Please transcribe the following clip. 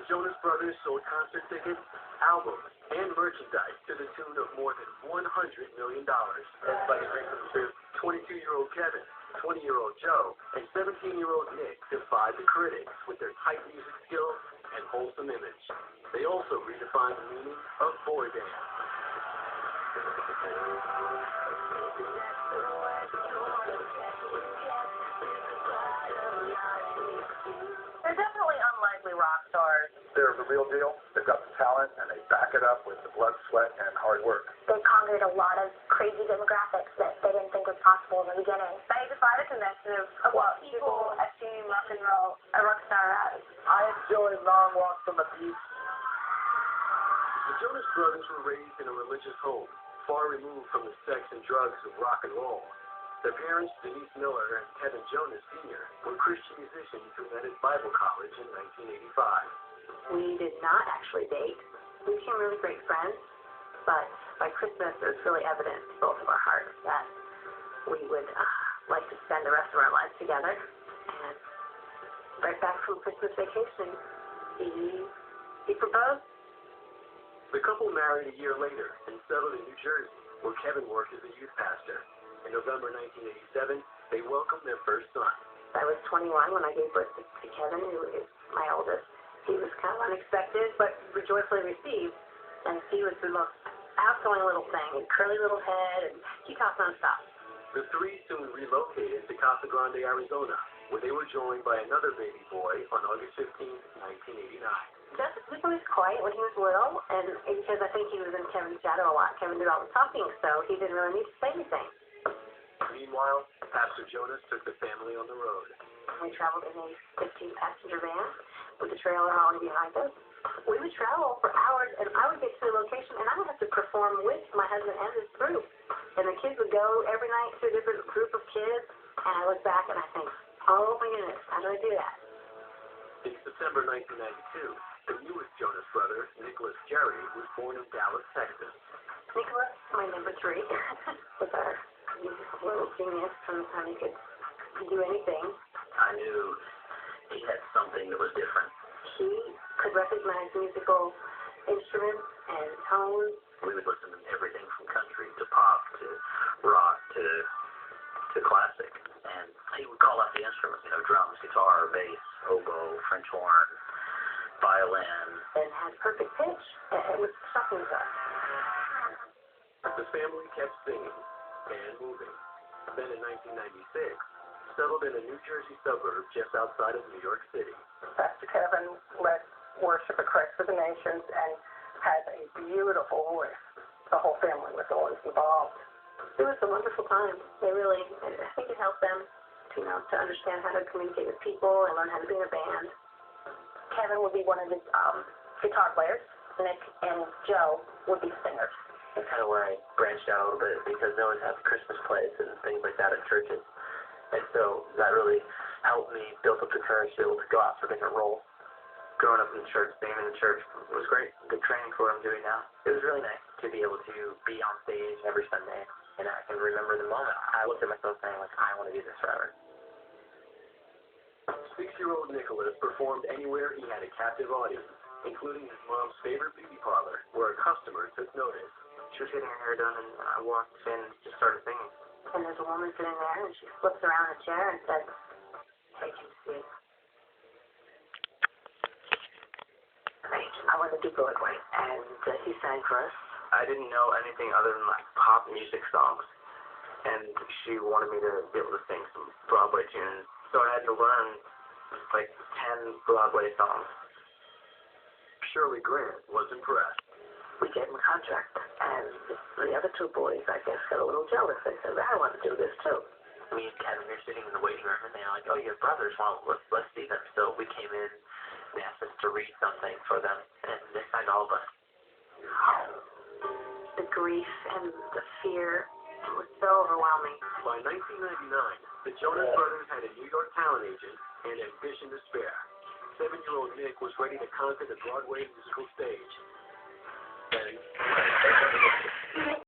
Jonas Brothers sold concert tickets, albums, and merchandise to the tune of more than $100 million. Everybody brings them to 22-year-old Kevin, 20-year-old Joe, and 17-year-old Nick defied the critics with their tight music skills and wholesome image. They also redefined the meaning of boy band. They're definitely unlikely rock stars. They're the real deal. They've got the talent, and they back it up with the blood, sweat, and hard work. They conquered a lot of crazy demographics that they didn't think was possible in the beginning. They defied a convention of what people assume rock and roll a rock star as. I enjoy long walks on the beach. The Jonas Brothers were raised in a religious home, far removed from the sex and drugs of rock and roll. Their parents, Denise Miller and Kevin Jonas Sr., were Christian musicians who met at Bible College in 1985. We did not actually date. We became really great friends, but by Christmas it was really evident to both of our hearts that we would like to spend the rest of our lives together. And right back from Christmas vacation, he proposed. The couple married a year later and settled in New Jersey, where Kevin worked as a youth pastor. In November 1987, they welcomed their first son. I was 21 when I gave birth to Kevin, who is my oldest. He was kind of unexpected, but joyfully received. And he was the most outgoing little thing, curly little head, and he talked nonstop. The three soon relocated to Casa Grande, Arizona, where they were joined by another baby boy on August 15, 1989. Justice was always quiet when he was little, and because I think he was in Kevin's shadow a lot. Kevin did all the talking, so he didn't really need to say anything. Meanwhile, Pastor Jonas took the family on the road. We traveled in a 15-passenger van with the trailer hauling behind us. We would travel for hours, and I would get to the location, and I would have to perform with my husband and his group. And the kids would go every night to a different group of kids, and I look back and I think, oh my goodness, how did I do that? In September 1992, the newest Jonas brother, Nicholas Jerry, was born in Dallas, Texas. Nicholas, my number 3, was our little genius from the time he could do anything. I knew he had something that was different. He could recognize musical instruments and tones. We would listen to everything from country to pop to rock to classic. And he would call out the instruments, drums, guitar, bass, oboe, French horn, violin. And had perfect pitch. It was shocking to us. The family kept singing and moving. Then in 1996, settled in a New Jersey suburb just outside of New York City. Pastor Kevin led worship at Christ for the Nations and has a beautiful voice. The whole family was always involved. It was a wonderful time. I think it helped them to understand how to communicate with people and learn how to be in a band. Kevin would be one of the guitar players. Nick and Joe would be singers. That's kind of where I branched out a little bit because they always have Christmas plays and things like that at churches. And so that really helped me build up the courage to be able to go out for different roles. Growing up in the church, being in the church was great. Good training for what I'm doing now. It was really nice to be able to be on stage every Sunday. And I can remember the moment I looked at myself saying, I want to do this forever. 6-year-old Nicholas performed anywhere he had a captive audience, including his mom's favorite beauty parlor, where a customer took notice. She was getting her hair done, and I walked in and just started singing. And there's a woman sitting there, and she flips around in a chair and says, "Take him to see." I wanted to do Broadway, and he sang for us. I didn't know anything other than pop music songs, and she wanted me to be able to sing some Broadway tunes, so I had to learn 10 Broadway songs. Shirley Grant was impressed. We gave him a contract, and the other 2 boys, I guess, got a little jealous. They said, I want to do this too. Me and Kevin were sitting in the waiting room, and they're like, oh, you have brothers, well, let's see them. So we came in, and asked us to read something for them, and they signed all of us. The grief and the fear was so overwhelming. By 1999, the Jonas Brothers had a New York talent agent and ambition to spare. 7-year-old Nick was ready to conquer the Broadway musical stage. Then